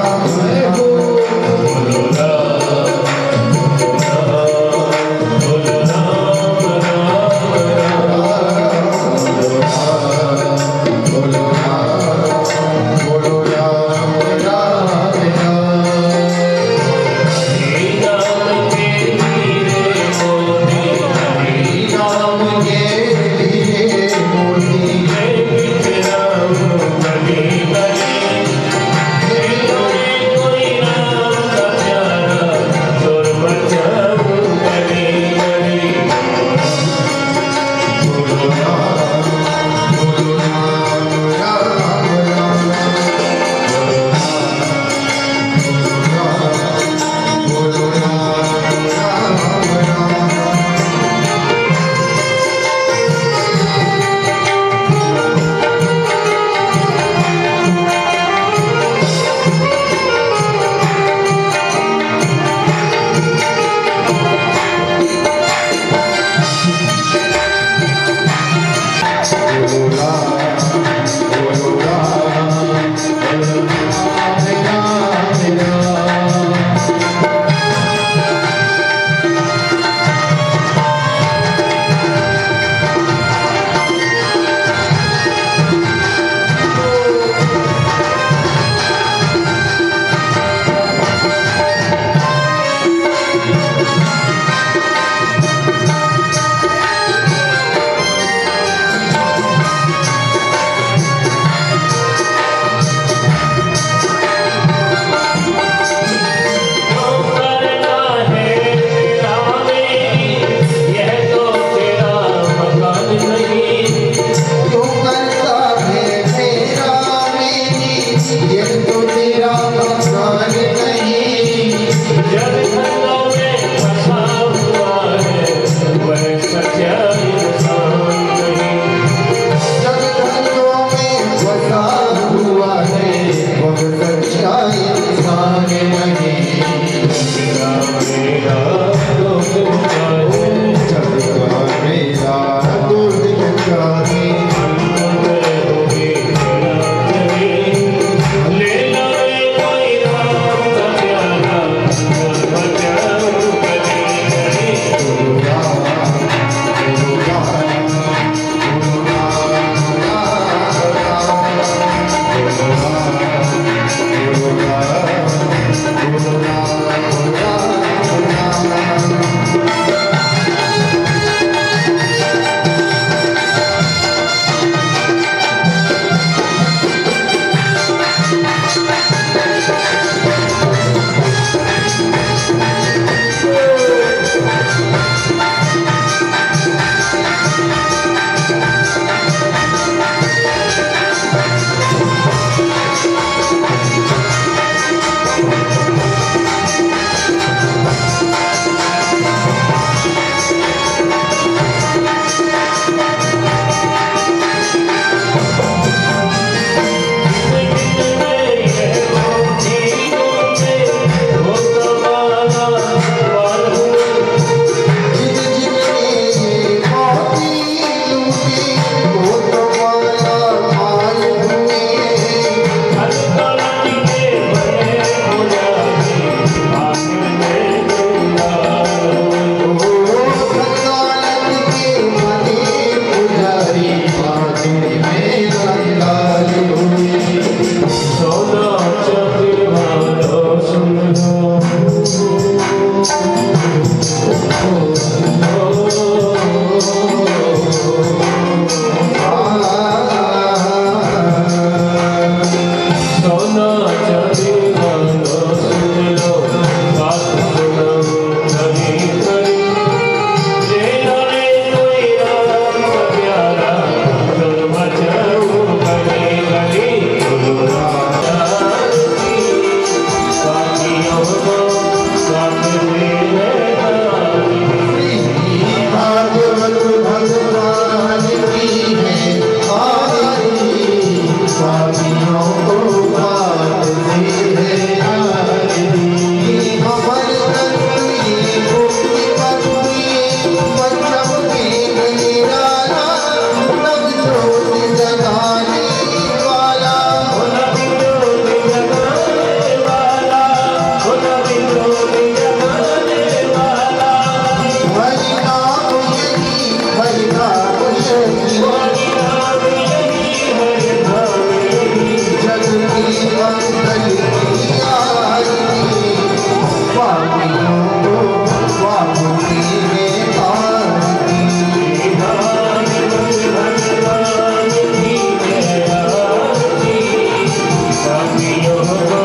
पापियों को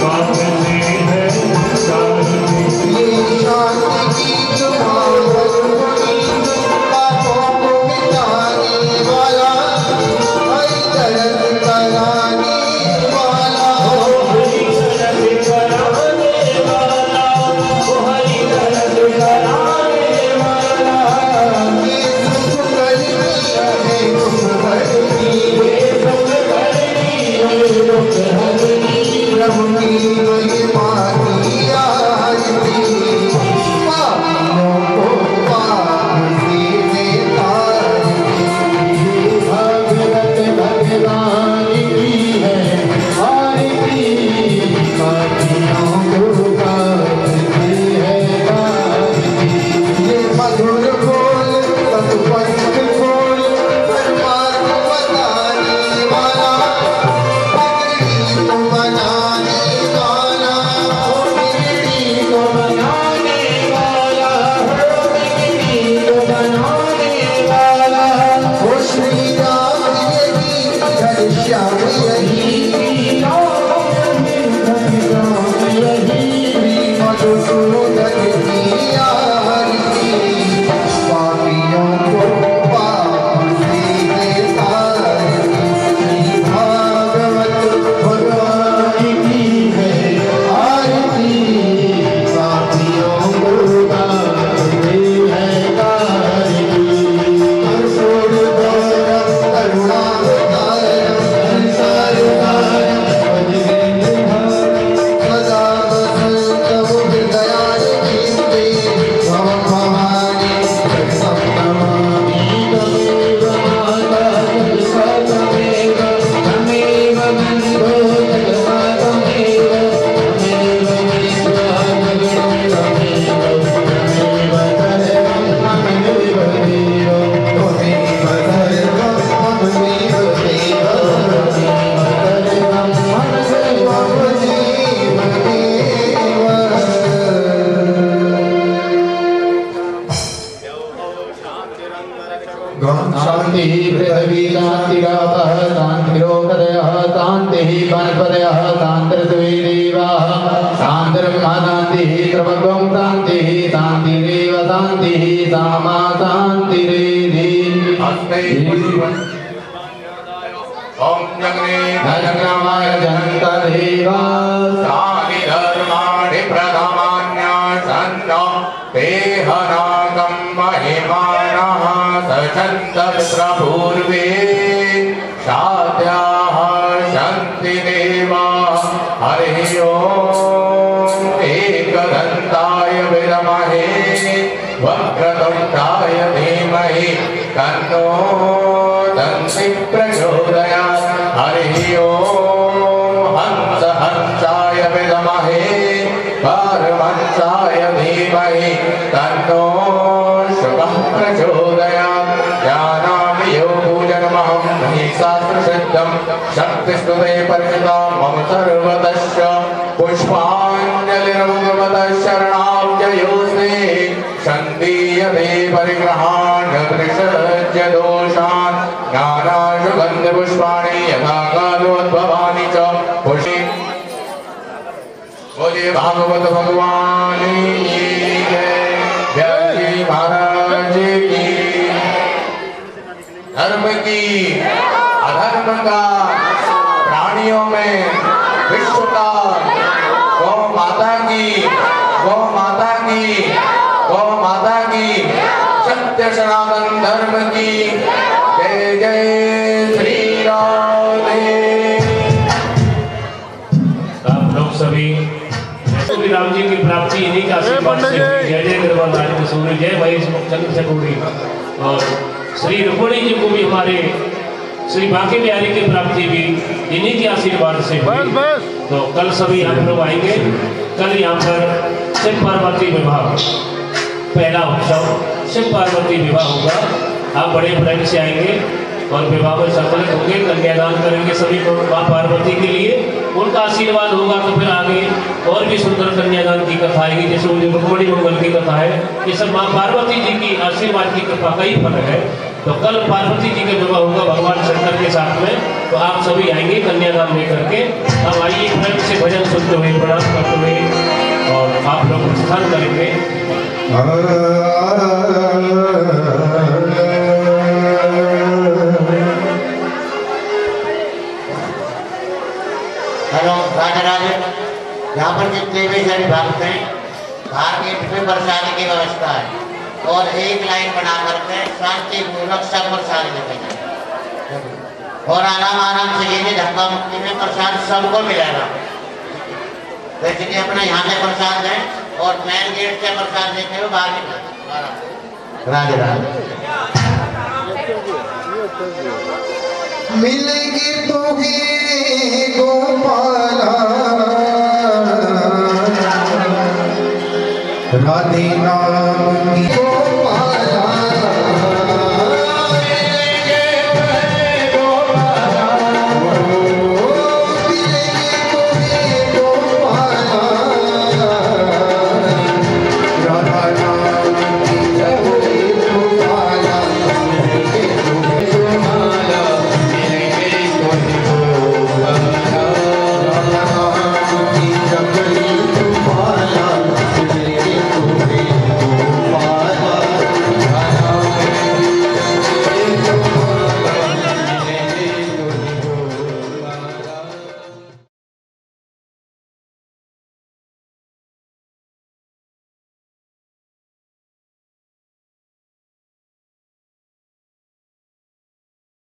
पाप से है तारने। ये शांति गीत पापों को मिटाने वाला, हरी दर्द कराने वाला, हरी दर्द कराने वाला, हरी दर्द कराने वाला। ये सुख करनी है दुख भरनी, ये दुख हरनी है दुख हरनी। प्रभु की महिमा की आरती, पापियों को पाप से तारती। भगवत भगवान की है आरती, पापियों को गाती है गाती। ये मधुर बोल सतपंथ खोल, परमार्थ बताने वाला, बिगड़ी को बनाने वाला, बिगड़ी को बनाने वाला, बिगड़ी को बनाने वाला। ओ श्री राम यही घनश्याम यही, श्री मधुसूदन की आरती, पापियों को पाप से तारती। भागवत भगवान की है आरती, पापियों को गाती है गाती। कर्पूरगौरम करुणावतारम संसारसारम, सदा वसन्तं हृदयारविन्दे, त्वं भवानि शरणं नमामि। तमेव माता जगत्मातमेव, तमेव बन्धो जगन्मातमेव, तमेव विश्वा जगन्मातमेव, तमेव सर्वं ममैव देव, त्वमेव सर्वं मम देव देव, तमेव सर्वं मम देव मम देव देव। शांति पृथ्वी शांतिरापः शान्तिरोदयः शान्तिः वनस्पतयः शान्तिर्द्वैदेवाः शान्तिर्ब्रह्मा शान्तिः त्र्यम्बकं शान्तिः शान्तिरेव शान्तिः सामा शान्तिरेधि। ओम जगने नरनामाय जनन्तदेवा तानि धर्माणि प्रथमान्यासन्तो तेहनागं महिमानः सचन्तपूर्वे शाद्याः सन्ति देवा। हरिः ओम् एकदन्ताय विद्महे वक्रतुण्डाय धीमहि तन्नो दन्ति प्रचोदयात्। हरिः ओम् हंस हंसाय विद्महे पारमहंसाय धीमहि तन्नो शुभः प्रचोदयात्। जानामि योगपूजनमहं महिषासुरसिद्धं शक्तिस्तुते परिचिता मम सर्वतश्च पुष्पाञ्जलिर्भगवतः शरणाब्जयोस्ते सन्दीयते परिग्रहान् विसृज्य दोषान् ज्ञानाशुगन्धपुष्पाणि यथा कालोद्भवानि च पुष्पे। बोले भागवत भगवान की जय। जय महाराज की। धर्म की अधर्म का प्राणियों में विश्व का गौ माता की गौ माता की गौ माता की सत्य सनातन धर्म की जय जय श्री राधे। आप लोग सभी श्री राम जी की प्राप्ति इन्हीं का आशीर्वाद से हुई। जय जय गरुड़ राज सूर्य, जय महेश मुखचंद्र चकोरी। और श्री रुक्मिणी जी को भी हमारे श्री बांके बिहारी की प्राप्ति भी इन्हीं के आशीर्वाद से हुई। तो कल सभी आप लोग आएंगे। कल यहाँ पर शिव पार्वती विवाह पहला उत्सव शिव पार्वती विवाह होगा। आप बड़े प्रेम से आएंगे और विवाह में सम्मिलित होंगे, कन्यादान करेंगे सभी माँ पार्वती के लिए। उनका आशीर्वाद होगा तो फिर आगे और भी सुंदर कन्यादान की कथा आएगी, जैसे रुक्मिणी मंगल की कथा है। ये सब माँ पार्वती जी की आशीर्वाद की कृपा का ही फल है। तो कल पार्वती जी का विवाह होगा भगवान शंकर के साथ में। तो आप सभी आएंगे कन्यादान लेकर के। अब आइए प्रेम से भजन सुनते हुए, प्रणाम करते हुए और आप लोग प्रस्थान करेंगे। हेलो राजा राजे, यहाँ पर जितने भी सारे भक्त हैं, बाहर गेट पे प्रसाद की व्यवस्था है और एक लाइन बना करके शांति पूर्वक सब प्रसाद लेते जाए और आराम आराम से लीजिए। धक्का मुक्ति में प्रसाद सबको मिलेगा, तो इसलिए अपना यहाँ से प्रसाद दें और मेन गेट से प्रसाद देते हुए बाहर निकलें। राधे राधे। मिलेगी तो ही गोपाला राधे नाम की